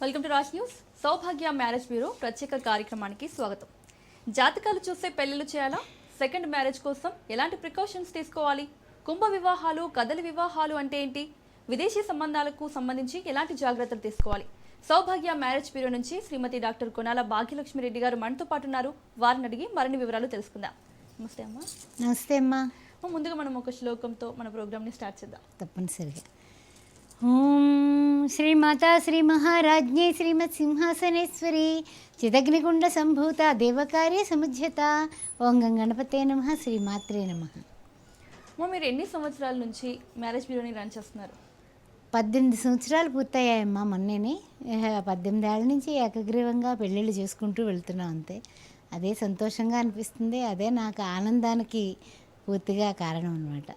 Welcome to Raj news. Saubhagya marriage bureau ప్రత్యేక కార్యక్రమానికి స్వాగతం. జాతకాలు చూస్తే పెళ్లిళ్ళు చేయాలా? సెకండ్ మ్యారేజ్ కోసం ఎలాంటి ప్రికాషన్స్ తీసుకోవాలి? కుంభ వివాహాలు, కదలి వివాహాలు అంటే ఏంటి? విదేశీ సంబంధాలకు సంబంధించి ఎలాంటి జాగ్రత్తలు తీసుకోవాలి? సౌభాగ్య మ్యారేజ్ బ్యూరో నుంచి శ్రీమతి డాక్టర్ కొనాల భాగ్యలక్ష్మి రెడ్డి గారు మనతో పాటు ఉన్నారు. వారిని అడిగి మరిన్ని వివరాలు తెలుసుకుందాం. నమస్తే అమ్మా. నమస్తే అమ్మా. ముందుగా మనం ఒక శ్లోకంతో మన ప్రోగ్రామ్ని స్టార్ట్ చేద్దాం. తప్పనిసరిగా. ఓం శ్రీమాతా శ్రీ మహారాజ్ఞే శ్రీమత్ సింహాసనేశ్వరి చిదగ్నిగుండ సంభూత దేవకార్య సముజ్యత ఓం గణపతే నమః శ్రీమాత్రే నమః. మీరు ఎన్ని సంవత్సరాల నుంచి మ్యారేజ్ బ్యూరోని రన్ చేస్తున్నారు? 18 సంవత్సరాలు పూర్తయ్యాయమ్మా మొన్నేనే. 18 ఏళ్ళ నుంచి ఏకగ్రీవంగా పెళ్ళిళ్ళు చేసుకుంటూ వెళ్తున్నాం అంతే. అదే సంతోషంగా అనిపిస్తుంది, అదే నాకు ఆనందానికి పూర్తిగా కారణం అనమాట.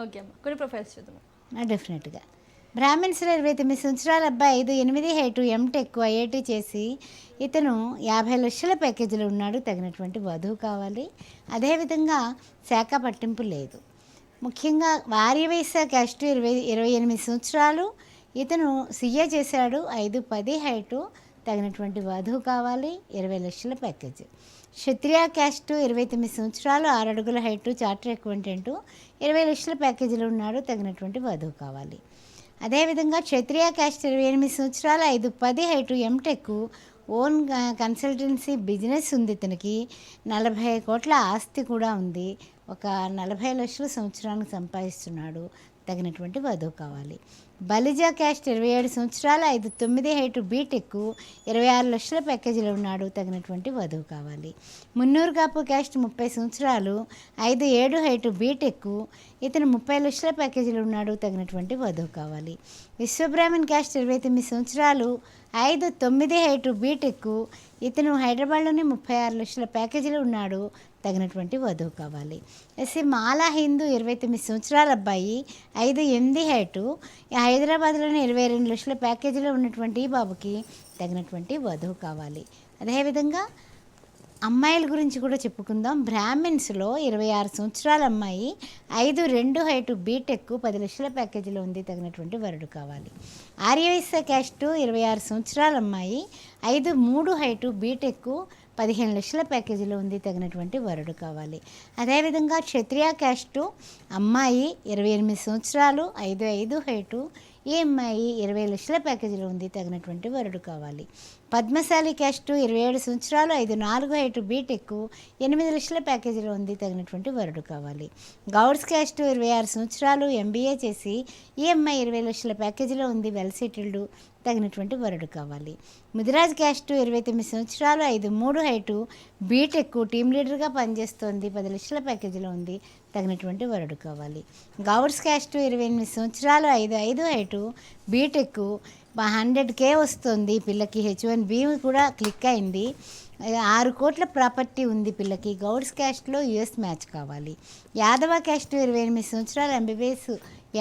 ఓకే అమ్మా, కొన్ని ప్రొఫైల్స్ చూద్దాం. డెఫినెట్గా. బ్రాహ్మిన్స్లో 29 సంవత్సరాల అబ్బాయి, 5-8 హైటు, ఎంటెక్, ఐఐటి చేసి ఇతను 50 లక్షల ప్యాకేజీలో ఉన్నాడు. తగినటువంటి వధువు కావాలి. అదేవిధంగా శాఖ పట్టింపు లేదు. ముఖ్యంగా వార్యవైశ్య క్యాస్ట్, 28 సంవత్సరాలు. ఇతను సీఏ చేశాడు. 5-10 హైటు, తగినటువంటి వధువు కావాలి. 20 లక్షల ప్యాకేజీ. క్షత్రియ క్యాస్ట్, 29 సంవత్సరాలు, 6 అడుగుల హైటు, చార్టర్ అకౌంటెంట్, 20 లక్షల ప్యాకేజీలో ఉన్నాడు. తగినటువంటి వధువు కావాలి. అదేవిధంగా క్షత్రియ క్యాస్ట్, 28 సంవత్సరాలు, 5-10 height, MTech, own consultancy business ఉంది. ఇతనికి 40 కోట్ల ఆస్తి కూడా ఉంది. ఒక 40 లక్షలు సంవత్సరానికి సంపాదిస్తున్నాడు. తగినటువంటి వధువు కావాలి. బలిజా క్యాస్ట్, 27 సంవత్సరాలు, 5-9 హైటు, బీటెక్, 26 లక్షల ప్యాకేజీలో ఉన్నాడు. తగినటువంటి వధువు కావాలి. మున్నూరు కాపు క్యాస్ట్, 30 సంవత్సరాలు, 5-7 హైటు, బీటెక్, ఇతను 30 లక్షల ప్యాకేజీలో ఉన్నాడు. తగినటువంటి వధువు కావాలి. విశ్వబ్రాహ్మణ్ క్యాస్ట్, 29 సంవత్సరాలు, 5-9 హైటు, బీటెక్, ఇతను హైదరాబాద్లోనే 36 లక్షల ప్యాకేజీలో ఉన్నాడు. తగినటువంటి వధువు కావాలి. ఎస్సీ మాలా హిందూ, 29 సంవత్సరాల అబ్బాయి, 5-8 హైటు, హైదరాబాద్లోనే 22 లక్షల ప్యాకేజీలో ఉన్నటువంటి ఈ బాబుకి తగినటువంటి వధువు కావాలి. అదేవిధంగా అమ్మాయిల గురించి కూడా చెప్పుకుందాం. బ్రాహ్మిన్స్లో 26 సంవత్సరాల అమ్మాయి, 5-2 హైటు, బీటెక్, 10 లక్షల ప్యాకేజీలో ఉంది. తగినటువంటి వరుడు కావాలి. ఆర్యవైశ్య క్యాస్టు, 26 సంవత్సరాల అమ్మాయి, 5-3 హైటు, బీటెక్, 15 లక్షల ప్యాకేజీలో ఉంది. తగినటువంటి వరుడు కావాలి. అదేవిధంగా క్షత్రియ క్యాస్టు అమ్మాయి, 28 సంవత్సరాలు, 5-5 హైటు, ఈ అమ్మాయి 20 లక్షల ప్యాకేజీలో ఉంది. తగినటువంటి వరుడు కావాలి. పద్మశాలి క్యాస్టు, 27 సంవత్సరాలు, 5-4 హైటు, బీటెక్, 8 లక్షల ప్యాకేజీలో ఉంది. తగినటువంటి వరుడు కావాలి. గౌడ్స్ క్యాస్టు, 26 సంవత్సరాలు, ఎంబీఏ చేసి ఈ అమ్మాయి 20 లక్షల ప్యాకేజీలో ఉంది. Well settled. తగినటువంటి వరుడు కావాలి. ముదిరాజ్ క్యాస్టు, 29 సంవత్సరాలు, 5-3 హైటు, బీటెక్, టీమ్ లీడర్గా పనిచేస్తోంది. 10 లక్షల ప్యాకేజీలో ఉంది. తగినటువంటి వరుడు కావాలి. గౌడ్స్ క్యాస్టు, 28 సంవత్సరాలు, 5-5 హైటు, బీటెక్, 100K వస్తుంది. పిల్లకి H1B కూడా క్లిక్ అయింది. 6 కోట్ల ప్రాపర్టీ ఉంది పిల్లకి. గౌడ్స్ క్యాస్ట్లో యుఎస్ మ్యాచ్ కావాలి. యాదవ క్యాస్ట్, 28 సంవత్సరాలు, ఎంబీబీఎస్,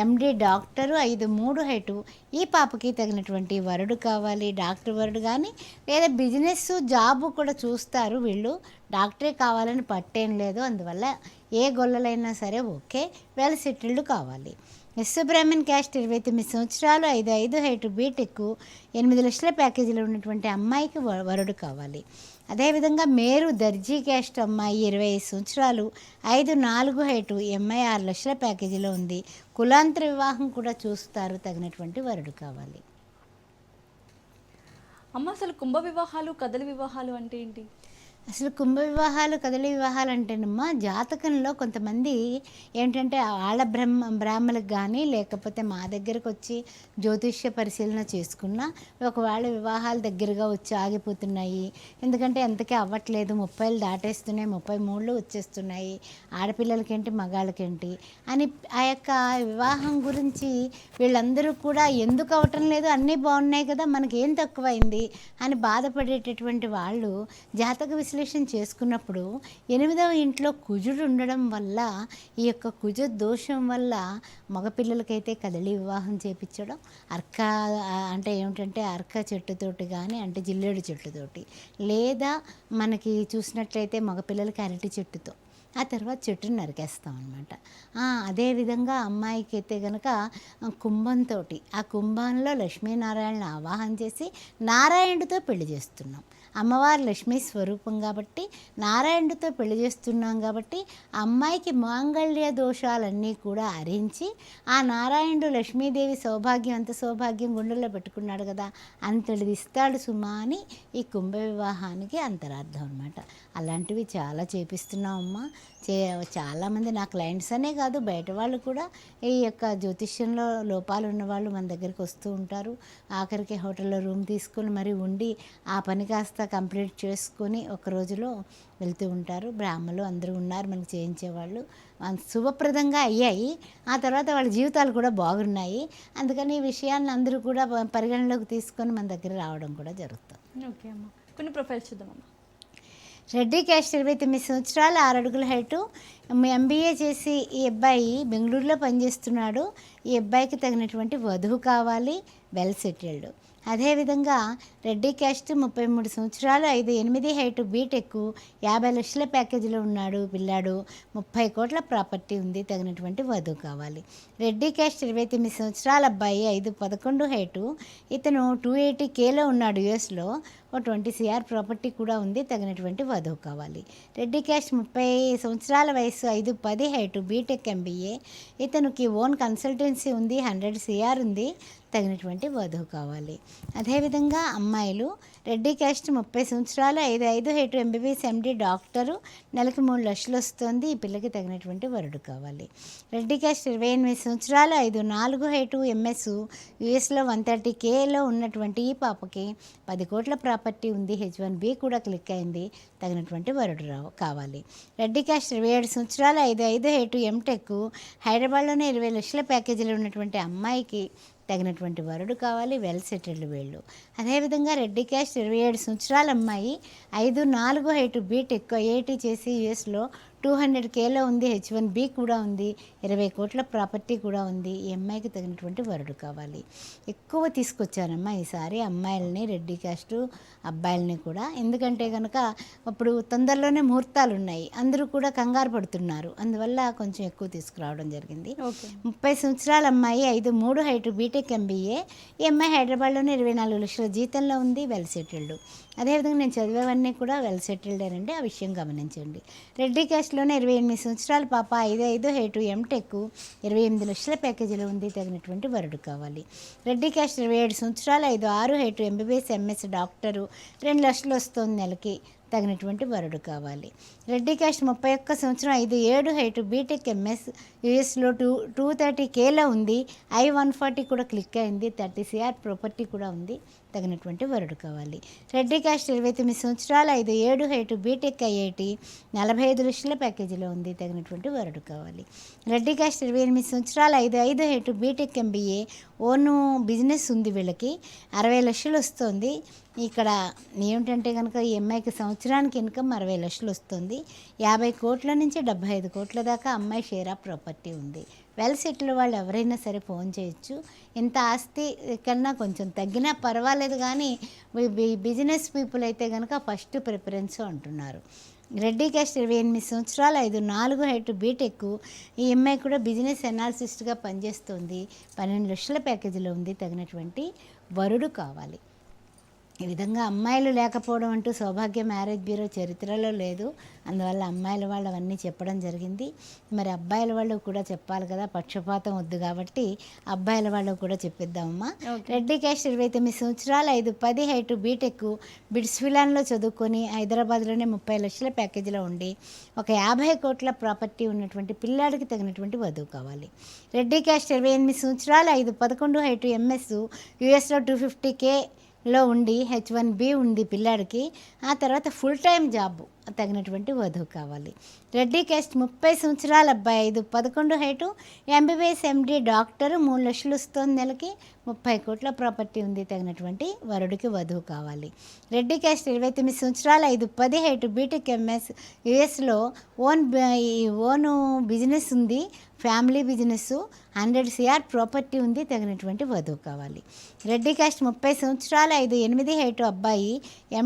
ఎండి, డాక్టరు, 5-3 హైటు, ఈ పాపకి తగినటువంటి వరుడు కావాలి. డాక్టర్ వరుడు కానీ లేదా బిజినెస్ జాబ్ కూడా చూస్తారు వీళ్ళు. డాక్టరే కావాలని పట్టేం లేదు. అందువల్ల ఏ గొల్లలైనా సరే ఓకే. వెల్ సెటిల్డ్ కావాలి. విశ్వబ్రాహ్మణ్ క్యాస్ట్, 29 సంవత్సరాలు, 5-5 హైటు, బీటెక్, 8 లక్షల ప్యాకేజీలో ఉన్నటువంటి అమ్మాయికి వరుడు కావాలి. అదేవిధంగా మేరు దర్జీ క్యాస్ట్ అమ్మాయి, 25 సంవత్సరాలు, 5-4 హైటు, ఎంఐ 6 లక్షల ప్యాకేజీలో ఉంది. కులాంతర వివాహం కూడా చూస్తారు. తగినటువంటి వరుడు కావాలి. అమ్మ, అసలు కుంభ వివాహాలు, కదలి వివాహాలు అంటే ఏంటి? అసలు కుంభ వివాహాలు, కదలి వివాహాలు అంటేనమ్మా, జాతకంలో కొంతమంది ఏంటంటే వాళ్ళ బ్రాహ్మలకు కానీ లేకపోతే మా దగ్గరకు వచ్చి జ్యోతిష్య పరిశీలన చేసుకున్నా ఒకవేళ వివాహాలు దగ్గరగా వచ్చి ఆగిపోతున్నాయి, ఎందుకంటే ఎంతకీ అవ్వట్లేదు, 30 దాటేస్తున్నాయి, 33 వచ్చేస్తున్నాయి, ఆడపిల్లలకేంటి మగాళ్ళకేంటి అని ఆ యొక్క వివాహం గురించి వీళ్ళందరూ కూడా ఎందుకు అవ్వటం లేదు, అన్నీ బాగున్నాయి కదా, మనకి ఏం తక్కువైంది అని బాధపడేటటువంటి వాళ్ళు జాతక విశ్లేషణ చేసుకున్నప్పుడు 8వ ఇంట్లో కుజుడు ఉండడం వల్ల ఈ యొక్క కుజ దోషం వల్ల మగపిల్లలకైతే కదలి వివాహం చేపించడం, అర్క అంటే ఏమిటంటే అర్క చెట్టుతోటి కానీ అంటే జిల్లేడు చెట్టుతోటి, లేదా మనకి చూసినట్లయితే మగపిల్లలకి అరటి చెట్టుతో ఆ తర్వాత చెట్టుని నరికేస్తాం అనమాట. అదేవిధంగా అమ్మాయికి అయితే కనుక కుంభంతో, ఆ కుంభంలో లక్ష్మీనారాయణని ఆవాహన చేసి నారాయణుడితో పెళ్లి చేస్తున్నాం. అమ్మవారు లక్ష్మీ స్వరూపం కాబట్టి నారాయణుడితో పెళ్లి చేస్తున్నాం కాబట్టి అమ్మాయికి మాంగళ్య దోషాలన్నీ కూడా హరించి ఆ నారాయణుడు లక్ష్మీదేవి సౌభాగ్యం, అంత సౌభాగ్యం గుండెల్లో పెట్టుకున్నాడు కదా, అంతటిది ఇస్తాడు సుమా అని ఈ కుంభ వివాహానికి అంతరార్థం అనమాట. అలాంటివి చాలా చేపిస్తున్నాం అమ్మ. చాలామంది నా క్లయింట్స్ అనే కాదు, బయట వాళ్ళు కూడా ఈ యొక్క జ్యోతిష్యంలో లోపాలు ఉన్నవాళ్ళు మన దగ్గరికి వస్తూ ఉంటారు. ఆఖరికి హోటల్లో రూమ్ తీసుకొని మరి ఉండి ఆ పని కాస్త కంప్లీట్ చేసుకొని ఒక రోజులో వెళ్తూ ఉంటారు. బ్రాహ్మలు అందరూ ఉన్నారు మనకు చేయించేవాళ్ళు. శుభప్రదంగా అయ్యాయి. ఆ తర్వాత వాళ్ళ జీవితాలు కూడా బాగున్నాయి. అందుకని ఈ విషయాన్ని అందరూ కూడా పరిగణలోకి తీసుకొని మన దగ్గర రావడం కూడా జరుగుతుంది. ఓకే అమ్మ, కొన్ని ప్రొఫైల్స్ చూద్దామమ్మా. రెడ్డి క్యాస్ట్ 29 సంవత్సరాలు, 6 అడుగుల హైటు, MBA చేసి ఈ అబ్బాయి బెంగళూరులో పనిచేస్తున్నాడు. ఈ అబ్బాయికి తగినటువంటి వధువు కావాలి, వెల్ సెటిల్డ్. అదేవిధంగా రెడ్డి క్యాస్ట్ 33 సంవత్సరాలు, 5'8" హైటు, బీటెక్, 50 లక్షల ప్యాకేజీలో ఉన్నాడు పిల్లాడు. 30 కోట్ల ప్రాపర్టీ ఉంది, తగినటువంటి వధువు కావాలి. రెడ్డి క్యాస్ట్ 29 సంవత్సరాల అబ్బాయి, 5'11" హైటు, ఇతను 280Kలో ఉన్నాడు యుఎస్లో. 20 CR ప్రాపర్టీ కూడా ఉంది, తగినటువంటి వధువు కావాలి. రెడ్డి క్యాస్ట్ 30 సంవత్సరాల వయసు, 5'10" హైటు, బీటెక్ MBA, ఇతనికి ఓన్ కన్సల్టెన్సీ ఉంది, 100 CR ఉంది, తగినటువంటి వధువు కావాలి. అదేవిధంగా అమ్మాయిలు రెడ్డి క్యాస్ట్ 30 సంవత్సరాలు, 5'5" హైటు, MBBS MD డాక్టరు, నెలకు 3 లక్షలు వస్తుంది, ఈ పిల్లకి తగినటువంటి వరుడు కావాలి. రెడ్డి క్యాస్ట్ 28 సంవత్సరాలు, 5'4" హైటు, MS, యుఎస్లో 130Kలో ఉన్నటువంటి ఈ పాపకి 10 కోట్ల ప్రాపర్టీ ఉంది, H1B కూడా క్లిక్ అయింది, తగినటువంటి వరుడు కావాలి. రెడ్డి క్యాస్ట్ 27 సంవత్సరాలు, 5'5" హైటు, MTech, హైదరాబాద్లోనే 20 లక్షల ప్యాకేజీలో ఉన్నటువంటి అమ్మాయికి తగినటువంటి వరుడు కావాలి, వెల్ సెటిల్డ్ వీళ్ళు. అదేవిధంగా రెడ్డి క్యాస్ట్ 27 సంవత్సరాల అమ్మాయి, 5'4" హైటు, బీటెక్, IIT చేసి యుఎస్లో 200Kలో ఉంది, H1B కూడా ఉంది, 20 కోట్ల ప్రాపర్టీ కూడా ఉంది, ఈ అమ్మాయికి తగినటువంటి వరుడు కావాలి. ఎక్కువ తీసుకొచ్చానమ్మా ఈసారి అమ్మాయిలని, రెడ్డి క్యాస్టు అబ్బాయిలని కూడా. ఎందుకంటే కనుక ఇప్పుడు తొందరలోనే ముహూర్తాలు ఉన్నాయి, అందరూ కూడా కంగారు పడుతున్నారు, అందువల్ల కొంచెం ఎక్కువ తీసుకురావడం జరిగింది. 30 సంవత్సరాల అమ్మాయి, 5'3" హైటు, బీటెక్ MBA, ఈ అమ్మాయి హైదరాబాద్లోనే 24 లక్షల జీతంలో ఉంది, వెల్ సెటిల్డ్. అదేవిధంగా నేను చదివేవన్నీ కూడా వెల్ సెటిల్డేనండి, ఆ విషయం గమనించండి. రెడ్డి క్యాస్ట్లోనే 28 సంవత్సరాల పాప, 5'5" హైటు, MTech, 28 లక్షల ప్యాకేజీలో ఉంది, తగినటువంటి వరుడు కావాలి. రెడ్డి క్యాస్ట్ 27 సంవత్సరాలు, 5'6" హైటు, MBBS MS డాక్టరు, 2 లక్షలు వస్తుంది నెలకి, తగినటువంటి వరుడు కావాలి. రెడ్డి క్యాస్ట్ 31 సంవత్సరం, 5'7" హైటు, బీటెక్ MS, యుఎస్లో 230Kలో ఉంది, I-140 కూడా క్లిక్ అయింది, 30 CR ప్రాపర్టీ కూడా ఉంది, తగినటువంటి వరుడు కావాలి. రెడ్డి క్యాస్ట్ 29 సంవత్సరాలు, 5'7" హైటు, బీటెక్ IIT, 45 లక్షల ప్యాకేజీలో ఉంది, తగినటువంటి వరుడు కావాలి. రెడ్డి క్యాస్ట్ 28 సంవత్సరాలు, 5'5" height, BTech MBA, own business ఉంది వీళ్ళకి, 60 లక్షలు వస్తుంది. ఇక్కడ ఏమిటంటే కనుక ఈ అమ్మాయికి సంవత్సరానికి ఇన్కమ్ 60 లక్షలు వస్తుంది, 50 కోట్ల నుంచి 75 కోట్ల దాకా అమ్మాయి షేర్ ఆఫ్ ప్రాపర్టీ ఉంది. వెల్ సెటిల్ వాళ్ళు ఎవరైనా సరే ఫోన్ చేయొచ్చు. ఇంత ఆస్తి కన్నా కొంచెం తగ్గినా పర్వాలేదు, కానీ బిజినెస్ పీపుల్ అయితే కనుక ఫస్ట్ ప్రిఫరెన్స్ అంటున్నారు. రెడ్డి క్యాస్ట్ 28 సంవత్సరాలు, 5'4" హైటు, బీటెక్, ఈ అమ్మాయి కూడా బిజినెస్ అనాలిసిస్ట్గా పనిచేస్తుంది, 12 లక్షల ప్యాకేజీలో ఉంది, తగినటువంటి వరుడు కావాలి. ఈ విధంగా అమ్మాయిలు లేకపోవడం అంటూ సౌభాగ్య మ్యారేజ్ బ్యూరో చరిత్రలో లేదు, అందువల్ల అమ్మాయిల వాళ్ళు అవన్నీ చెప్పడం జరిగింది. మరి అబ్బాయిల వాళ్ళు కూడా చెప్పాలి కదా, పక్షపాతం వద్దు కాబట్టి అబ్బాయిల వాళ్ళు కూడా చెప్పిద్దామమ్మా. రెడ్డి క్యాస్ట్ 29 సంవత్సరాలు, 5'10" హైటు, బీటెక్, బిట్స్విలాన్లో చదువుకొని హైదరాబాద్లోనే 30 లక్షల ప్యాకేజీలో ఉండి ఒక 50 కోట్ల ప్రాపర్టీ ఉన్నటువంటి పిల్లాడికి తగినటువంటి వధువు కావాలి. రెడ్డి క్యాస్ట్ 28 సంవత్సరాలు, 5'11" హైటు, MS, యుఎస్లో 250Kలో ఉండి, H1B ఉంది పిల్లాడికి, ఆ తర్వాత ఫుల్ టైం జాబ్, తగినటువంటి వధువు కావాలి. రెడ్డి క్యాస్ట్ 30 సంవత్సరాల అబ్బాయి, 5'11" హైటు, MBBS MD డాక్టరు, 3 లక్షలు వస్తుంది నెలకి, 30 కోట్ల ప్రాపర్టీ ఉంది, తగినటువంటి వరుడికి వధువు కావాలి. రెడ్డి క్యాస్ట్ 29 సంవత్సరాలు, 5'10" హైటు, బీటెక్ MS, యుఎస్లో ఓన్ బిజినెస్ ఉంది, ఫ్యామిలీ బిజినెస్, 100 CR ప్రాపర్టీ ఉంది, తగినటువంటి వధువు కావాలి. రెడ్డి క్యాస్ట్ 30 సంవత్సరాలు, 5'8" హైటు అబ్బాయి,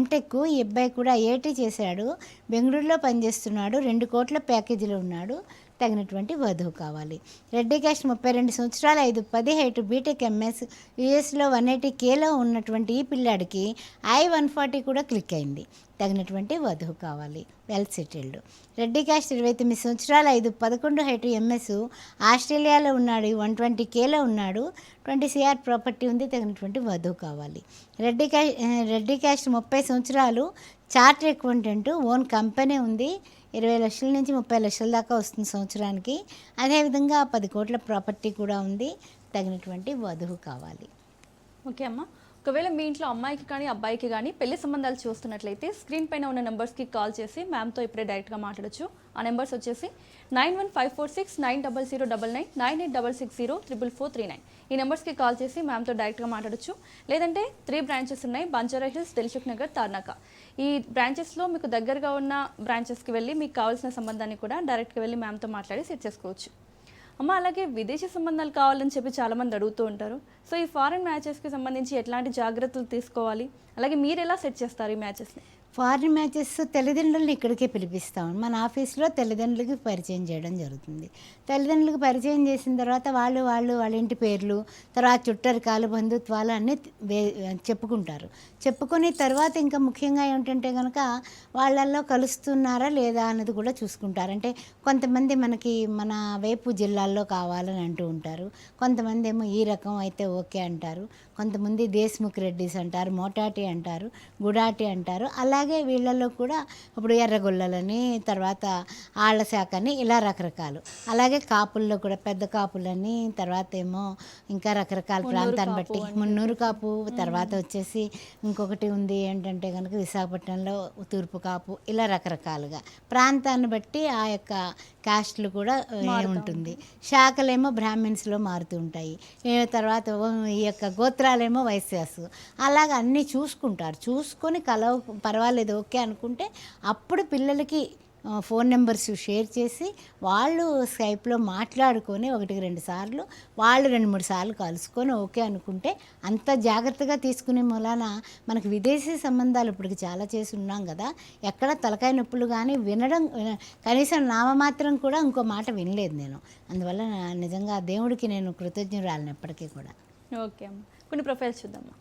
MTech, ఈ అబ్బాయి కూడా IIT చేశాడు, బెంగళూరులో పనిచేస్తున్నాడు, 2 కోట్ల ప్యాకేజీలో ఉన్నాడు, తగినటువంటి వధువు కావాలి. రెడ్డి క్యాస్ట్ 32 సంవత్సరాలు, 5'10" హైట్, బీటెక్ ఎంఎస్, యూఎస్లో 180Kలో ఉన్నటువంటి ఈ పిల్లాడికి I-140 కూడా క్లిక్ అయింది, తగినటువంటి వధువు కావాలి, వెల్ సెటిల్డ్. రెడ్డి క్యాస్ట్ 29 సంవత్సరాలు, 5'11" హైట్, ఎంఎస్, ఆస్ట్రేలియాలో ఉన్నాడు, 120Kలో ఉన్నాడు, 20 CR ప్రాపర్టీ ఉంది, తగినటువంటి వధువు కావాలి. రెడ్డి క్యాస్ట్ 30 సంవత్సరాలు, చార్టర్ అకౌంటెంట్, ఓన్ కంపెనీ ఉంది, 20 లక్షల నుంచి 30 లక్షల దాకా వస్తుంది సంవత్సరానికి. అదేవిధంగా 10 కోట్ల ప్రాపర్టీ కూడా ఉంది, తగినటువంటి వధువు కావాలి. ఓకే అమ్మ, ఒకవేళ మీ ఇంట్లో అమ్మాయికి కానీ అబ్బాయికి కానీ పెళ్లి సంబంధాలు చూస్తున్నట్లయితే స్క్రీన్ పైన ఉన్న నెంబర్స్కి కాల్ చేసి మ్యామ్తో ఇప్పుడే డైరెక్ట్గా మాట్లాడచ్చు. ఆ నెంబర్స్ వచ్చేసి 9154690099, 9866044439. ఈ నెంబర్స్కి కాల్ చేసి మ్యామ్తో డైరెక్ట్గా మాట్లాడచ్చు. లేదంటే 3 బ్రాంచెస్ ఉన్నాయి, బంజారా హిల్స్, దిల్సుఖ్ నగర్, తార్నాక. ఈ బ్రాంచెస్లో మీకు దగ్గరగా ఉన్న బ్రాంచెస్కి వెళ్ళి మీకు కావాల్సిన సంబంధాన్ని కూడా డైరెక్ట్గా వెళ్ళి మ్యామ్తో మాట్లాడి సెట్ చేసుకోవచ్చు. అమ్మ, అలాగే విదేశీ సంబంధాలు కావాలని చెప్పి చాలామంది అడుగుతూ ఉంటారు. సో ఈ ఫారెన్ మ్యాచెస్కి సంబంధించి ఎట్లాంటి జాగ్రత్తలు తీసుకోవాలి, అలాగే మీరు ఎలా సెట్ చేస్తారు ఈ మ్యాచెస్ని? ఫారిన్ మ్యాచెస్ తల్లిదండ్రులను ఇక్కడికే పిలిపిస్తాం. మన ఆఫీస్లో తల్లిదండ్రులకి పరిచయం చేయడం జరుగుతుంది. తల్లిదండ్రులకు పరిచయం చేసిన తర్వాత వాళ్ళ ఇంటి పేర్లు, తర్వాత చుట్టరికాలు, బంధుత్వాలు అన్నీ చెప్పుకుంటారు. చెప్పుకొని తర్వాత ఇంకా ముఖ్యంగా ఏమిటంటే కనుక వాళ్ళల్లో కలుస్తున్నారా లేదా అన్నది కూడా చూసుకుంటారు. అంటే కొంతమంది మనకి మన వైపు జిల్లాల్లో కావాలని అంటూ ఉంటారు, కొంతమంది ఏమో ఈ రకం అయితే ఓకే అంటారు, కొంతమంది దేశ్ముఖ్ రెడ్డిస్ అంటారు, మోటాటి అంటారు, గుడాటి అంటారు. అలాగే వీళ్ళల్లో కూడా ఇప్పుడు ఎర్రగొల్లలని, తర్వాత ఆళ్ళ శాఖ అని, ఇలా రకరకాలు. అలాగే కాపుల్లో కూడా పెద్ద కాపులని, తర్వాత ఏమో ఇంకా రకరకాల ప్రాంతాన్ని బట్టి మున్నూరు కాపు, తర్వాత వచ్చేసి ఇంకొకటి ఉంది ఏంటంటే కనుక విశాఖపట్నంలో తూర్పు కాపు, ఇలా రకరకాలుగా ప్రాంతాన్ని బట్టి ఆ యొక్క క్యాస్ట్లు కూడా ఉంటుంది. శాఖలేమో బ్రాహ్మిన్స్లో మారుతూ ఉంటాయి, తర్వాత ఈ యొక్క గోత్రాలేమో వైశ్యాసు. అలాగ అన్నీ చూసుకుంటారు. చూసుకొని పర్వాలేదు ఓకే అనుకుంటే అప్పుడు పిల్లలకి ఫోన్ నెంబర్స్ షేర్ చేసి వాళ్ళు స్కైప్లో మాట్లాడుకొని 1-2 సార్లు, వాళ్ళు 2-3 సార్లు కలుసుకొని ఓకే అనుకుంటే, అంత జాగ్రత్తగా తీసుకునే మూలాన మనకు విదేశీ సంబంధాలు ఇప్పటికి చాలా చేసి ఉన్నాం కదా, ఎక్కడ తలకాయ నొప్పులు కానీ వినడం, కనీసం నామమాత్రం కూడా ఇంకో మాట వినలేదు నేను. అందువల్ల నిజంగా దేవుడికి నేను కృతజ్ఞురాలను ఎప్పటికీ కూడా. ఓకే అమ్మ, కొన్ని ప్రొఫైల్స్ చూద్దామా.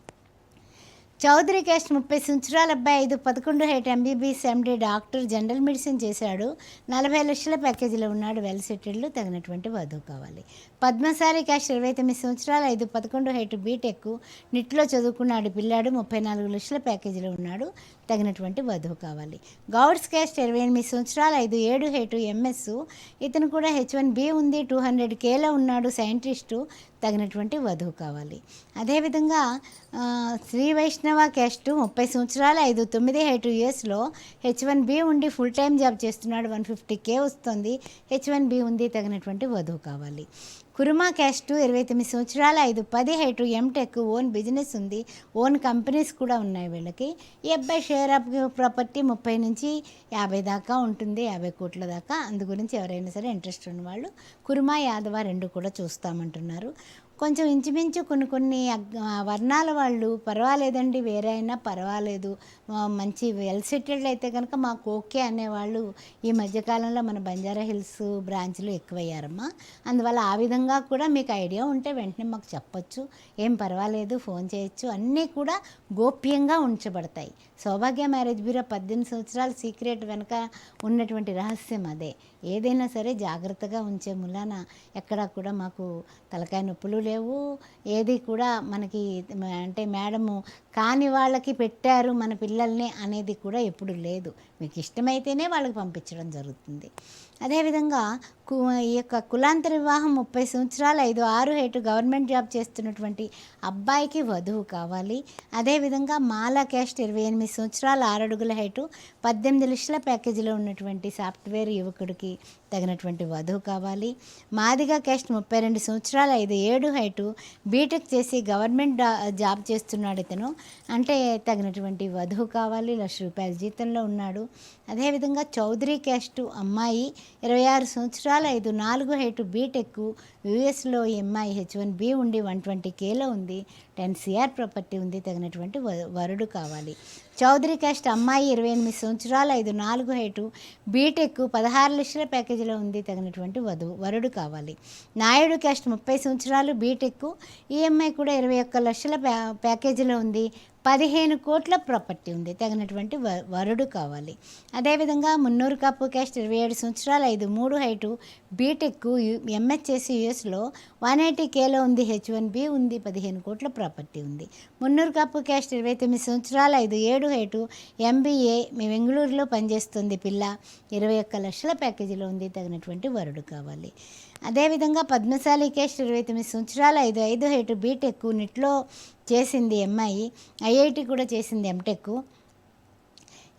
చౌదరి క్యాస్ట్ 30 సంవత్సరాల అబ్బాయి, 5'11" height, MBBS MD, doctor, general medicine చేశాడు, 40 లక్షల ప్యాకేజీలో ఉన్నాడు, వెల్ సెటిల్డ్, తగినటువంటి వధువు కావాలి. పద్మశాలి క్యాస్ట్ 29 సంవత్సరాలు, 5'11" హైట్, బీటెక్, నిట్లో చదువుకున్నాడు పిల్లాడు, 34 లక్షల ప్యాకేజీలో ఉన్నాడు, తగినటువంటి వధువు కావాలి. గౌడ్స్ క్యాస్ట్ 28 సంవత్సరాలు, 5'7" హైట్, MS, ఇతను కూడా H1B ఉంది, 200Kలో ఉన్నాడు, సైంటిస్టు, తగినటువంటి వధువు కావాలి. అదేవిధంగా శ్రీ వైష్ణవ క్యాస్ట్ 30 సంవత్సరాలు, 5'9" హైట్, యూఎస్లో H1B ఉండి ఫుల్ టైం జాబ్ చేస్తున్నాడు, 150K వస్తుంది, H1B ఉంది, తగినటువంటి వధువు కావాలి. కురుమా క్యాస్ట్ 29 సంవత్సరాలు, 5'10" హైట్, MTech, ఓన్ బిజినెస్ ఉంది, ఓన్ కంపెనీస్ కూడా ఉన్నాయి వీళ్ళకి. ఈ అబ్బాయి షేర్ ఆఫ్ ప్రాపర్టీ 30 నుంచి 50 దాకా ఉంటుంది, 50 కోట్ల దాకా. అందు గురించి ఎవరైనా సరే ఇంట్రెస్ట్ ఉన్నవాళ్ళు కురుమా, యాదవ 2 కూడా చూస్తామంటున్నారు. కొంచెం ఇంచుమించు కొన్ని వర్ణాల వాళ్ళు పర్వాలేదండి, వేరే అయినా పర్వాలేదు, మంచి వెల్ సెటిల్డ్ అయితే కనుక మాకు ఓకే అనేవాళ్ళు ఈ మధ్యకాలంలో మన బంజారా హిల్స్ బ్రాంచ్లో ఎక్కువయ్యారమ్మా. అందువల్ల ఆ విధంగా కూడా మీకు ఐడియా ఉంటే వెంటనే మాకు చెప్పొచ్చు, ఏం పర్వాలేదు, ఫోన్ చేయొచ్చు, అన్నీ కూడా గోప్యంగా ఉంచబడతాయి. సౌభాగ్య మ్యారేజ్ బ్యూరో 18 సంవత్సరాల సీక్రెట్ వెనక ఉన్నటువంటి రహస్యం అదే. ఏదైనా సరే జాగ్రత్తగా ఉంచే మూలాన ఎక్కడా కూడా మాకు తలకాయ నొప్పులు లేవు, ఏది కూడా మనకి అంటే మేడము కాని వాళ్ళకి పెట్టారు మన పిల్లల్ని అనేది కూడా ఎప్పుడు లేదు. మీకు ఇష్టమైతేనే వాళ్ళకి పంపించడం జరుగుతుంది. అదేవిధంగా ఈ యొక్క కులాంతర వివాహం 30 సంవత్సరాలు, 5'6" హైట్, గవర్నమెంట్ జాబ్ చేస్తున్నటువంటి అబ్బాయికి వధువు కావాలి. అదేవిధంగా మాలా క్యాస్ట్ 28 సంవత్సరాలు, 6 అడుగుల హైటు, 18 లక్షల ప్యాకేజీలో ఉన్నటువంటి సాఫ్ట్వేర్ యువకుడికి తగినటువంటి వధువు కావాలి. మాదిగా క్యాస్ట్ 32 సంవత్సరాలు, 5'7" హైటు, బీటెక్ చేసి గవర్నమెంట్ జాబ్ చేస్తున్నాడు ఇతను, అంటే తగినటువంటి వధువు కావాలి, 1,00,000 రూపాయల జీతంలో ఉన్నాడు. అదేవిధంగా చౌదరి క్యాస్టు అమ్మాయి 26 సంవత్సరాలు 5 4 హైటు బీటెక్ యూఎస్లో ఈ అమ్మాయి H1B ఉండి 120Kలో ఉంది. 10 CR ప్రాపర్టీ ఉంది. తగినటువంటి వరుడు కావాలి. చౌదరి కాస్ట్ అమ్మాయి 28 సంవత్సరాలు 5 4 హైటు బీటెక్ 16 లక్షల ప్యాకేజీలో ఉంది. తగినటువంటి వరుడు కావాలి. నాయుడు కాస్ట్ 30 సంవత్సరాలు బీటెక్ ఈఎంఐ కూడా 21 లక్షల ప్యాకేజీలో ఉంది. 15 కోట్ల ప్రాపర్టీ ఉంది. తగినటువంటి వరుడు కావాలి. అదేవిధంగా మున్నూరు కాపు క్యాస్ట్ 27 సంవత్సరాలు 5 3 హైటు బీటెక్ ఎంఎస్ చేసి యూఎస్లో 180Kలో ఉంది. H1B ఉంది. 15 కోట్ల ప్రాపర్టీ ఉంది. మున్నూరు కాపు క్యాస్ట్ 29 సంవత్సరాలు 5 7 హైటు MBA మీ బెంగళూరులో పనిచేస్తుంది పిల్ల. 21 లక్షల ప్యాకేజీలో ఉంది. తగినటువంటి వరుడు కావాలి. అదేవిధంగా పద్మశాలి క్యాస్ట్ 29 సంవత్సరాలు 5 5 హైటు బీటెక్ నిట్లో చేసింది అమ్మాయి. IIT కూడా చేసింది ఎంటెక్.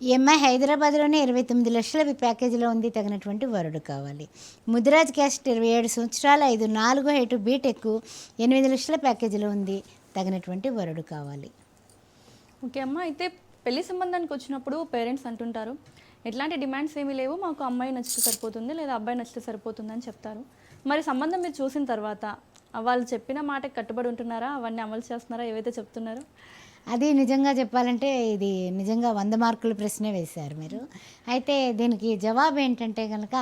ఈ అమ్మాయి హైదరాబాద్లోనే 29 లక్షల ప్యాకేజీలో ఉంది. తగినటువంటి వరుడు కావాలి. ముదిరాజ్ క్యాస్ట్ 27 సంవత్సరాలు 5 4 హైటు బీటెక్ 8 లక్షల ప్యాకేజీలో ఉంది. తగినటువంటి వరుడు కావాలి. ఓకే అమ్మ, అయితే పెళ్లి సంబంధానికి వచ్చినప్పుడు పేరెంట్స్ అంటుంటారు ఎట్లాంటి డిమాండ్స్ ఏమీ లేవు, మాకు అమ్మాయి నచ్చితే సరిపోతుంది లేదా అబ్బాయి నచ్చితే సరిపోతుంది అని చెప్తారు. మరి సంబంధం మీరు చూసిన తర్వాత వాళ్ళు చెప్పిన మాటకి కట్టుబడి ఉంటున్నారా? అవన్నీ అమలు చేస్తున్నారా ఏవైతే చెప్తున్నారో? అది నిజంగా చెప్పాలంటే ఇది నిజంగా 100 మార్కుల ప్రశ్నే వేశారు మీరు. అయితే దీనికి జవాబు ఏంటంటే కనుక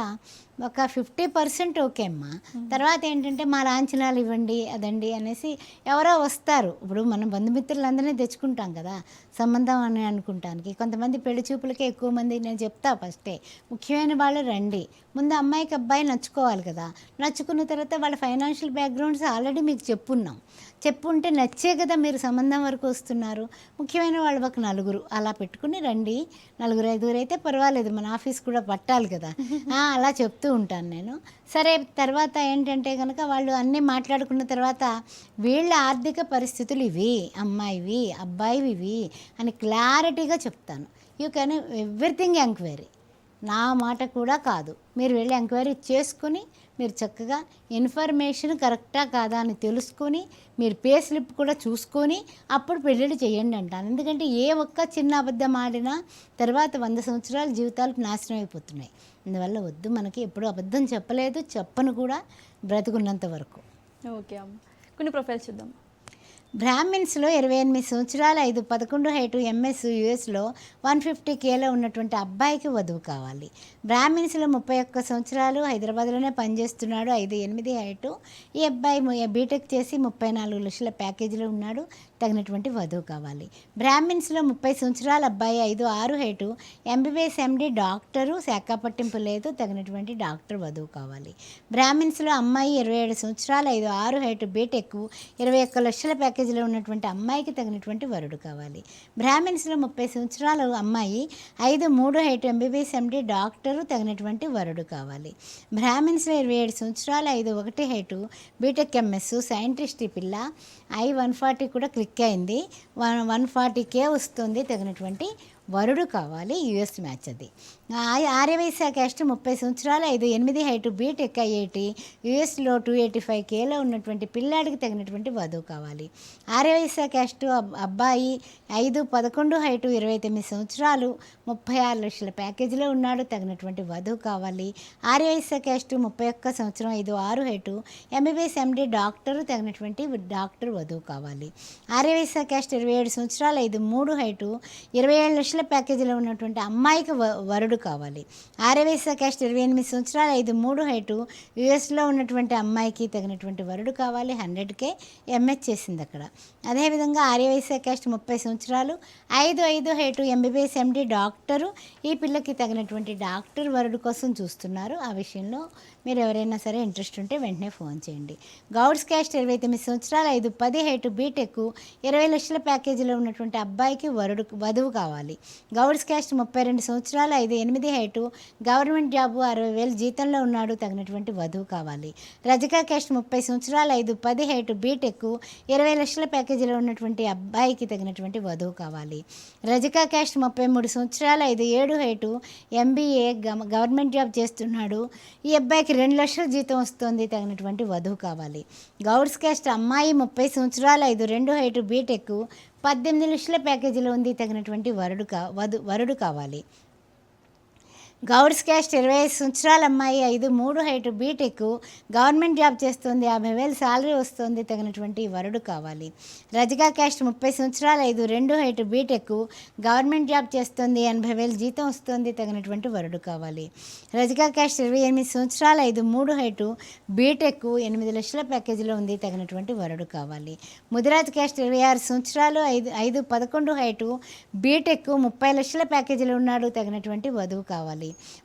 ఒక 50% ఓకే అమ్మా. తర్వాత ఏంటంటే మా లాంఛనాలు ఇవ్వండి అదండి అనేసి ఎవరో వస్తారు. ఇప్పుడు మనం బంధుమిత్రులందరినీ తెచ్చుకుంటాం కదా సంబంధం అని అనుకుంటానికి. కొంతమంది పెళ్లి చూపులకే ఎక్కువ మంది, నేను చెప్తా ఫస్టే ముఖ్యమైన వాళ్ళు రండి. ముందు అమ్మాయికి అబ్బాయి నచ్చుకోవాలి కదా. నచ్చుకున్న తర్వాత వాళ్ళ ఫైనాన్షియల్ బ్యాక్గ్రౌండ్స్ ఆల్రెడీ మీకు చెప్పుంటే నచ్చే కదా మీరు సంబంధం వరకు వస్తున్నారు. ముఖ్యమైన వాళ్ళు ఒక నలుగురు అలా పెట్టుకుని రండి. 4 5 అయితే పర్వాలేదు, మన ఆఫీస్ కూడా పట్టాలి కదా. అలా చెప్తూ ఉంటాను నేను. సరే తర్వాత ఏంటంటే కనుక వాళ్ళు అన్నీ మాట్లాడుకున్న తర్వాత వీళ్ళ ఆర్థిక పరిస్థితులు ఇవి, అమ్మాయివి అబ్బాయివి ఇవి అని క్లారిటీగా చెప్తాను. You can everything enquiry. నా మాట కూడా కాదు, మీరు వెళ్ళి ఎంక్వైరీ చేసుకుని మీరు చక్కగా ఇన్ఫర్మేషన్ కరెక్టా కాదా అని తెలుసుకొని మీరు పే స్లిప్ కూడా చూసుకొని అప్పుడు పెళ్ళిళ్ళు చేయండి అంటాను. ఎందుకంటే ఏ ఒక్క చిన్న అబద్ధం ఆడినా తర్వాత 100 సంవత్సరాల జీవితాలు నాశనం అయిపోతున్నాయి. అందువల్ల వద్దు, మనకి ఎప్పుడూ అబద్ధం చెప్పలేదు, చెప్పను కూడా బ్రతుకున్నంత వరకు. ఓకే అమ్మ, కొన్ని ప్రొఫైల్స్ చూద్దాం. బ్రాహ్మిన్స్లో 28 సంవత్సరాలు 5 11 హైటు ఎంఎస్ యూఎస్లో 150Kలో ఉన్నటువంటి అబ్బాయికి వధువు కావాలి. బ్రాహ్మిన్స్లో 31 సంవత్సరాలు హైదరాబాద్లోనే పనిచేస్తున్నాడు. 5 8 హైటు ఈ అబ్బాయి బీటెక్ చేసి 34 లక్షల ప్యాకేజీలో ఉన్నాడు. తగినటువంటి వధువు కావాలి. బ్రాహ్మిన్స్లో 30 సంవత్సరాల అబ్బాయి 5 6 హైటు MBBS MD డాక్టరు, శాఖ పట్టింపు లేదు. తగినటువంటి డాక్టర్ వధువు కావాలి. బ్రాహ్మిన్స్లో అమ్మాయి 27 సంవత్సరాలు 5 6 హైటు బీటెక్ 21 లక్షల ప్యాకేజీలో ఉన్నటువంటి అమ్మాయికి తగినటువంటి వరుడు కావాలి. బ్రాహ్మిన్స్లో 30 సంవత్సరాలు అమ్మాయి 5 3 హైటు MBBS MD డాక్టరు, తగినటువంటి వరుడు కావాలి. బ్రాహ్మిన్స్లో 27 సంవత్సరాలు 5 1 హైటు బీటెక్ MS సైంటిస్ట్ ఈ పిల్ల. I-140 కూడా క్లిక్ అయింది. 140K వస్తుంది. తగినటువంటి వరుడు కావాలి. యుఎస్ మ్యాచ్ అది. ఆర్యవైశ్య క్యాస్ట్ 30 సంవత్సరాలు 5 8 హైటు బీటెక్ IIT యుఎస్లో 285Kలో ఉన్నటువంటి పిల్లాడికి తగినటువంటి వధువు కావాలి. ఆర్యవైశ్య క్యాస్ట్ అబ్బాయి 5 11 హైటు 29 సంవత్సరాలు 36 లక్షల ప్యాకేజీలో ఉన్నాడు. తగినటువంటి వధువు కావాలి. ఆర్యవైశ్య క్యాస్ట్ 31 సంవత్సరం 5 6 హైటు MBBS MD డాక్టరు, తగినటువంటి డాక్టర్ వధువు కావాలి. ఆర్యవైశ్య క్యాస్ట్ 27 సంవత్సరాలు 5 3 హైటు 27 లక్షల ప్యాకేజీలో ఉన్నటువంటి అమ్మాయికి వరుడు కావాలి. ఆర్యవైశ్య క్యాస్ట్ 28 సంవత్సరాలు 5 3 హైటు యుఎస్లో ఉన్నటువంటి అమ్మాయికి తగినటువంటి వరుడు కావాలి. 100K ఎంఎస్ చేసింది అక్కడ. అదేవిధంగా ఆర్యవైశ్య క్యాస్ట్ 30 సంవత్సరాలు 5 5 హైటు MBBS MD డాక్టరు, ఈ పిల్లకి తగినటువంటి డాక్టర్ వరుడు కోసం చూస్తున్నారు. ఆ విషయంలో మీరు ఎవరైనా సరే ఇంట్రెస్ట్ ఉంటే వెంటనే ఫోన్ చేయండి. గౌడ్స్ క్యాస్ట్ 29 సంవత్సరాలు 5 10 హైటు బీటెక్ 20 లక్షల ప్యాకేజీలో ఉన్నటువంటి అబ్బాయికి వధువు కావాలి. గౌడ్స్ క్యాస్ట్ 32 సంవత్సరాలు 5 8 హైటు గవర్నమెంట్ జాబు 60,000 జీతంలో ఉన్నాడు. తగినటువంటి వధువు కావాలి. రజకా క్యాస్ట్ 30 సంవత్సరాలు 5 10 హైటు బీటెక్ 20 లక్షల ప్యాకేజీలో ఉన్నటువంటి అబ్బాయికి తగినటువంటి వధువు కావాలి. రజకా క్యాస్ట్ 33 సంవత్సరాలు 5 7 హైటు MBA గవర్నమెంట్ జాబ్ చేస్తున్నాడు. ఈ అబ్బాయికి 2 లక్షల జీతం వస్తుంది. తగినటువంటి వధువు కావాలి. గౌడ్స్ క్యాస్ట్ అమ్మాయి 30 సంవత్సరాలు 5 2 హైటు బీటెక్ 18 లక్షల ప్యాకేజీలో ఉంది. తగినటువంటి వరుడు కావాలి. గౌడ్స్ క్యాస్ట్ 25 సంవత్సరాల అమ్మాయి 5'3" హైట్ బీటెక్ గవర్నమెంట్ జాబ్ చేస్తుంది, 50,000 శాలరీ వస్తుంది, తగినటువంటి వరుడు కావాలి. రజికా క్యాస్ట్ 30 సంవత్సరాలు 5'2" హైట్ బీటెక్ గవర్నమెంట్ జాబ్ చేస్తుంది, 80,000 జీతం వస్తుంది, తగినటువంటి వరుడు కావాలి. రజికా క్యాస్ట్ 28 సంవత్సరాలు 5'3" హైట్ బీటెక్ 8 లక్షల ప్యాకేజీలో ఉంది, తగినటువంటి వరుడు కావాలి. ముదిరాజ్ క్యాస్ట్ 26 సంవత్సరాలు 5'11" హైట్ బీటెక్ 30 లక్షల ప్యాకేజీలో ఉన్నాడు, తగినటువంటి వధువు కావాలి.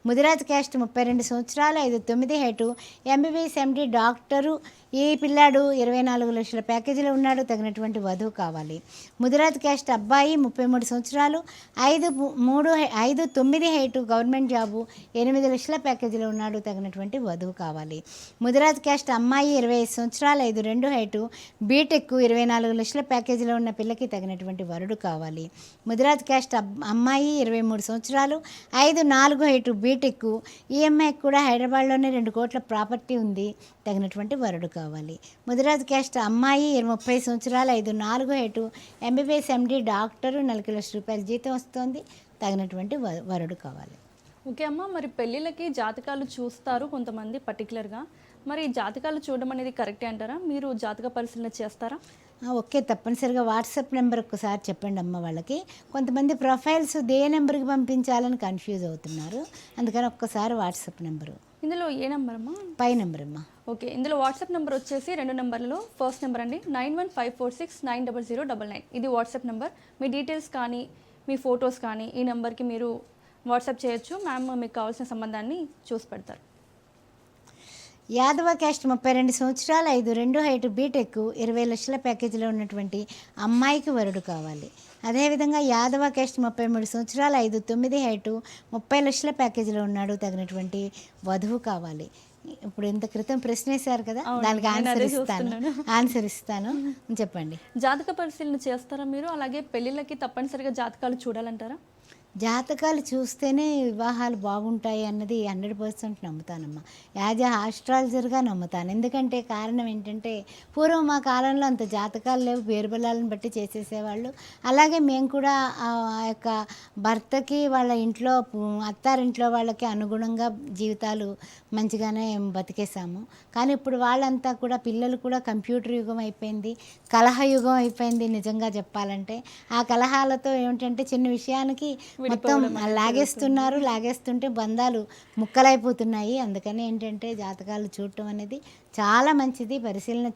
ముదిరాజ్ క్యాస్ట్ 32 సంవత్సరాలు 5'9" హైటు ఎంబీబీఎస్ ఎండి డాక్టరు, ఈ పిల్లాడు 24 లక్షల ప్యాకేజీలో ఉన్నాడు, తగినటువంటి వధువు కావాలి. ముదిరాజ్ క్యాస్ట్ అబ్బాయి 33 సంవత్సరాలు 5'9" హైటు గవర్నమెంట్ జాబు 8 లక్షల ప్యాకేజీలో ఉన్నాడు, తగినటువంటి వధువు కావాలి. ముదిరాజ్ క్యాస్ట్ అమ్మాయి 25 సంవత్సరాలు 5'2" హైటు బీటెక్ 24 లక్షల ప్యాకేజీలో ఉన్న పిల్లకి తగినటువంటి వరుడు కావాలి. ముదిరాజ్ క్యాస్ట్ అమ్మాయి 23 సంవత్సరాలు 5'4" హైటు బీటెక్, ఈఎంఐ కూడా హైదరాబాద్లోనే 2 కోట్ల ప్రాపర్టీ ఉంది, తగినటువంటి వరుడు కావాలి. ముదిరాజ్ క్యాస్ట్ అమ్మాయి 30 సంవత్సరాలు 5'4" హైటు ఎంబీబీఎస్ ఎండి డాక్టరు, 4 లక్షల రూపాయల జీతం వస్తుంది, తగినటువంటి వరుడు కావాలి. ఓకే అమ్మ, మరి పెళ్ళిళ్ళకి జాతకాలు చూస్తారు కొంతమంది పర్టికులర్గా, మరి జాతకాలు చూడడం అనేది కరెక్టే అంటారా? మీరు జాతక పరిశీలన చేస్తారా? ఓకే, తప్పనిసరిగా వాట్సాప్ నెంబర్ ఒక్కసారి చెప్పండి అమ్మ. వాళ్ళకి కొంతమంది ప్రొఫైల్స్ దే నెంబర్కి పంపించాలని కన్ఫ్యూజ్ అవుతున్నారు, అందుకని ఒక్కసారి వాట్సాప్ నెంబరు. ఇందులో ఏ నెంబర్ అమ్మా? పై నెంబర్ అమ్మా. ఓకే, ఇందులో వాట్సాప్ నెంబర్ వచ్చేసి 2 నెంబర్లలో ఫస్ట్ నెంబర్ అండి 9154690099. ఇది వాట్సాప్ నెంబర్. మీ డీటెయిల్స్ కానీ మీ ఫొటోస్ కానీ ఈ నెంబర్కి మీరు వాట్సాప్ చేయొచ్చు. మ్యామ్ మీకు కావాల్సిన సంబంధాన్ని చూసి పెడతారు. యాదవ క్యాస్ట్ 32 సంవత్సరాలు 5'2" హైట్ బీటెక్ 20 లక్షల ప్యాకేజీలో ఉన్నటువంటి అమ్మాయికి వరుడు కావాలి. అదేవిధంగా యాదవ క్యాస్ట్ 33 సంవత్సరాలు 5'9" హైటు 30 లక్షల ప్యాకేజీలో ఉన్నాడు, తగినటువంటి వధువు కావాలి. ఇప్పుడు ఇంత క్రితం ప్రశ్న వేశారు కదా, దానికి ఆన్సర్ ఇస్తాను చెప్పండి. జాతక పరిశీలన చేస్తారా మీరు? అలాగే పెళ్ళిళ్ళకి తప్పనిసరిగా జాతకాలు చూడాలంటారా? జాతకాలు చూస్తేనే వివాహాలు బాగుంటాయి అన్నది 100% నమ్ముతానమ్మా. యాజ్ ఆస్ట్రాలజర్గా నమ్ముతాను. ఎందుకంటే కారణం ఏంటంటే పూర్వం మా కాలంలో అంత జాతకాలు లేవు, పేరుబలాలను బట్టి చేసేసేవాళ్ళు. అలాగే మేము కూడా ఆ యొక్క భర్తకి వాళ్ళ ఇంట్లో అత్తారింట్లో వాళ్ళకి అనుగుణంగా జీవితాలు మంచిగానే బతికేసాము. కానీ ఇప్పుడు వాళ్ళంతా కూడా పిల్లలు కూడా కంప్యూటర్ యుగం అయిపోయింది, కలహ యుగం అయిపోయింది. నిజంగా చెప్పాలంటే ఆ కలహాలతో ఏమిటంటే చిన్న విషయానికి మొత్తం లాగేస్తుంటే బంధాలు ముక్కలైపోతున్నాయి. అందుకని ఏంటంటే జాతకాలు చూడటం అనేది చాలా మంచిది. పరిశీలన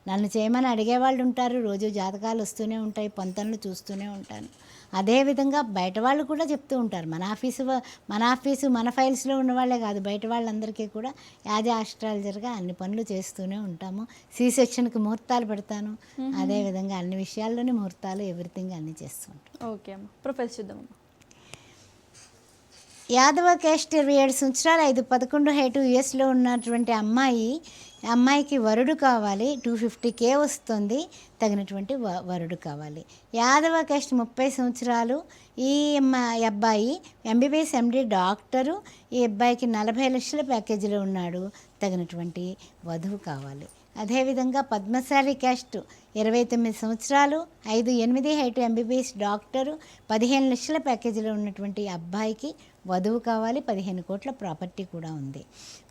నన్ను చేయమని అడిగేవాళ్ళు ఉంటారు, రోజు జాతకాలు వస్తూనే ఉంటాయి, పొంతనలు చూస్తూనే ఉంటాను. అదేవిధంగా బయట వాళ్ళు కూడా చెప్తూ ఉంటారు. మన ఆఫీసు మన ఫైల్స్లో ఉన్న వాళ్ళే కాదు, బయట వాళ్ళందరికీ కూడా యాజ్ ఆస్ట్రాలజర్గా అన్ని పనులు చేస్తూనే ఉంటాము. సెక్షన్కి ముహూర్తాలు పెడతాను, అదేవిధంగా అన్ని విషయాల్లోనే ముహూర్తాలు ఎవ్రీథింగ్ అన్నీ చేస్తూ ఉంటాను. ఓకే అమ్మ, ప్రొఫైల్ చూద్దామమ్మా. యాదవ క్యాస్ట్ 27 సంవత్సరాలు 5'11" హైటు యుఎస్లో ఉన్నటువంటి అమ్మాయికి వరుడు కావాలి. 250K వస్తుంది, తగినటువంటి వరుడు కావాలి. యాదవ క్యాస్ట్ 30 సంవత్సరాలు ఈ అబ్బాయి ఎంబీబీఎస్ ఎండి డాక్టరు, ఈ అబ్బాయికి 40 లక్షల ప్యాకేజీలో ఉన్నాడు, తగినటువంటి వధువు కావాలి. అదేవిధంగా పద్మశాలి క్యాస్ట్ 29 సంవత్సరాలు 5'8" హైట్ ఎంబీబీఎస్ డాక్టరు, 15 లక్షల ప్యాకేజీలో ఉన్నటువంటి అబ్బాయికి వధువు కావాలి. 15 కోట్ల ప్రాపర్టీ కూడా ఉంది.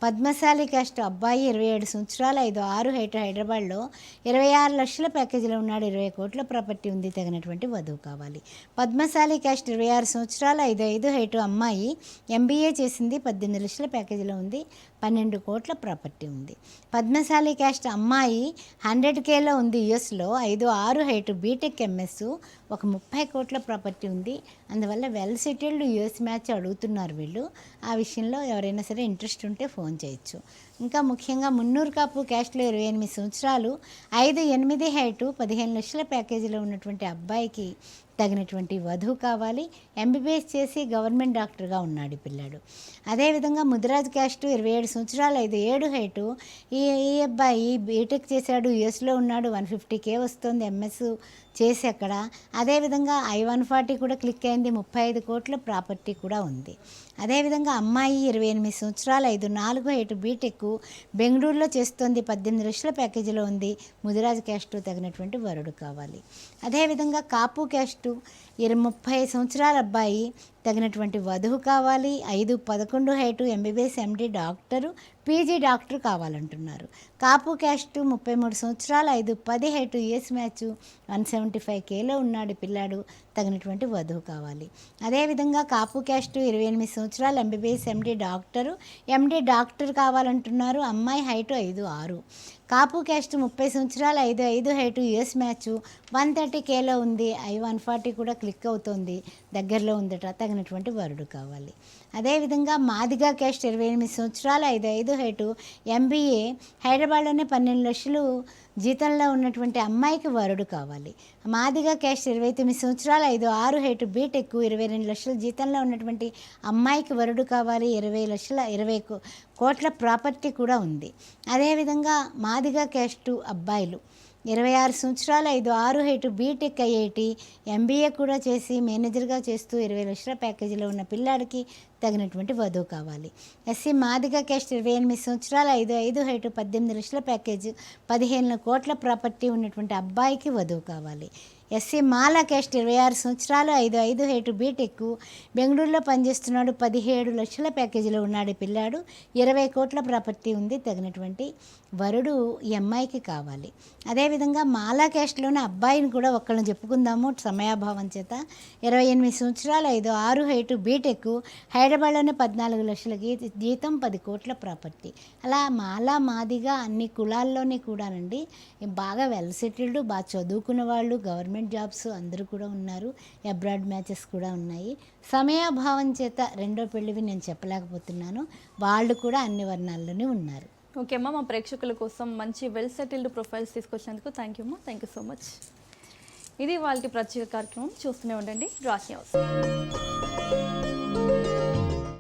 పద్మశాలి క్యాస్ట్ అబ్బాయి 27 సంవత్సరాలు 5'6" హైట్ హైదరాబాద్లో 26 లక్షల ప్యాకేజీలో ఉన్నాడు, 20 కోట్ల ప్రాపర్టీ ఉంది, తగినటువంటి వధువు కావాలి. పద్మశాలి క్యాస్ట్ 26 సంవత్సరాలు 5'5" హైట్ అమ్మాయి ఎంబీఏ చేసింది, 18 లక్షల ప్యాకేజీలో ఉంది, 12 కోట్ల ప్రాపర్టీ ఉంది. పద్మశాలి క్యాస్ట్ అమ్మాయి 100Kలో ఉంది, యుఎస్లో 5'6" హైట్ బీటెక్ ఎంఎస్, ఒక 30 కోట్ల ప్రాపర్టీ ఉంది. అందువల్ల వెల్ సెటిల్డ్ యుఎస్ మ్యాచ్ అడుగుతున్నారు వీళ్ళు. ఆ విషయంలో ఎవరైనా సరే ఇంట్రెస్ట్ ఉంటే ఫోన్ చేయొచ్చు. ఇంకా ముఖ్యంగా మున్నూరు కాపు క్యాస్ట్లో 28 సంవత్సరాలు 5'8" హైటు 15 లక్షల ప్యాకేజీలో ఉన్నటువంటి అబ్బాయికి తగినటువంటి వధువు కావాలి. ఎంబీబీఎస్ చేసి గవర్నమెంట్ డాక్టర్గా ఉన్నాడు పిల్లాడు. అదేవిధంగా ముదిరాజ్ క్యాస్ట్ 27 సంవత్సరాలు 5'7" హైటు ఈ అబ్బాయి బీటెక్ చేశాడు, యుఎస్లో ఉన్నాడు, 150K వస్తుంది ఎంఎస్ చేసి అక్కడ. అదేవిధంగా I-140 కూడా క్లిక్ అయింది, 35 కోట్ల ప్రాపర్టీ కూడా ఉంది. అదేవిధంగా అమ్మాయి 28 సంవత్సరాలు 5'4" హైట్ బీటెక్ బెంగళూరులో చేస్తుంది, 18 లక్షల ప్యాకేజీలో ఉంది, ముదిరాజ్ క్యాస్ట్ తగినటువంటి వరుడు కావాలి. అదేవిధంగా కాపు క్యాస్ట్ 30 సంవత్సరాల అబ్బాయి తగినటువంటి వధువు కావాలి. 5-11 height MBBS MD doctor PG doctor కావాలంటున్నారు. కాపు క్యాస్ట్ 33 సంవత్సరాలు 5-10 హైటు యుఎస్ మ్యాచ్ 175 కేలో ఉన్నాడు పిల్లాడు, తగినటువంటి వధువు కావాలి. అదేవిధంగా కాపు క్యాస్ట్ 28 సంవత్సరాలు ఎంబీబీఎస్ ఎండి డాక్టర్ కావాలంటున్నారు. అమ్మాయి హైటు 5'6". కాపు క్యాస్ట్ 30 సంవత్సరాలు 5'5" హైటు యుఎస్ మ్యాచ్ 130 కేలో ఉంది. I-140 కూడా క్లిక్ అవుతోంది, దగ్గరలో ఉందట, తగినటువంటి వరుడు కావాలి. అదేవిధంగా మాదిగా క్యాస్ట్ 28 సంవత్సరాలు 5'5" హైటు ఎంబీఏ హైదరాబాద్లోనే 12 లక్షలు జీతంలో ఉన్నటువంటి అమ్మాయికి వరుడు కావాలి. మాదిగా క్యాస్ట్ 29 సంవత్సరాలు 5'6" హైటు బీటెక్ 22 లక్షల జీతంలో ఉన్నటువంటి అమ్మాయికి వరుడు కావాలి. 20 కోట్ల ప్రాపర్టీ కూడా ఉంది. అదేవిధంగా మాదిగా క్యాస్టు అబ్బాయిలు 26 సంవత్సరాలు 5'6" హైటు బీటెక్ ఐఐటి ఎంబీఏ కూడా చేసి మేనేజర్గా చేస్తూ 20 లక్షల ప్యాకేజీలో ఉన్న పిల్లాడికి తగినటువంటి వధువు కావాలి. ఎస్సీ మాదిగా క్యాస్ట్ 28 సంవత్సరాలు 5'5" హైటు 18 లక్షల ప్యాకేజ్ 15 కోట్ల ప్రాపర్టీ ఉన్నటువంటి అబ్బాయికి వధువు కావాలి. ఎస్సీ మాలా క్యాస్ట్ 26 సంవత్సరాలు 5'5" హైటు బీటెక్ బెంగళూరులో పనిచేస్తున్నాడు, 17 లక్షల ప్యాకేజీలో ఉన్నాడు పిల్లాడు, 20 కోట్ల ప్రాపర్టీ ఉంది, తగినటువంటి వరుడు ఈ అమ్మాయికి కావాలి. అదేవిధంగా మాలా క్యాస్ట్లోని అబ్బాయిని కూడా ఒక్కళ్ళని చెప్పుకుందాము సమయాభావం చేత. 28 సంవత్సరాలు 5'6" హైటు బీటెక్ హైదరాబాద్లోనే 14 లక్షల జీతం, 10 కోట్ల ప్రాపర్టీ. అలా మాదిగా అన్ని కులాల్లోని కూడానండి బాగా వెల్ సెటిల్డ్, బాగా చదువుకున్న వాళ్ళు, గవర్నమెంట్ జాబ్స్ అందరూ కూడా ఉన్నారు. అబ్రాడ్ మ్యాచెస్ కూడా ఉన్నాయి. సమయాభావం చేత రెండో పెళ్ళివి నేను చెప్పలేకపోతున్నాను, వాళ్ళు కూడా అన్ని వర్ణాల్లోనే ఉన్నారు. ఓకే అమ్మా, మా ప్రేక్షకుల కోసం మంచి వెల్ సెటిల్డ్ ప్రొఫైల్స్ తీసుకొచ్చినందుకు థ్యాంక్ యూ అమ్మా, థ్యాంక్ యూ సో మచ్. ఇది వాళ్ళకి ప్రత్యేక కార్యక్రమం. చూస్తూనే ఉండండి రాశి హౌస్.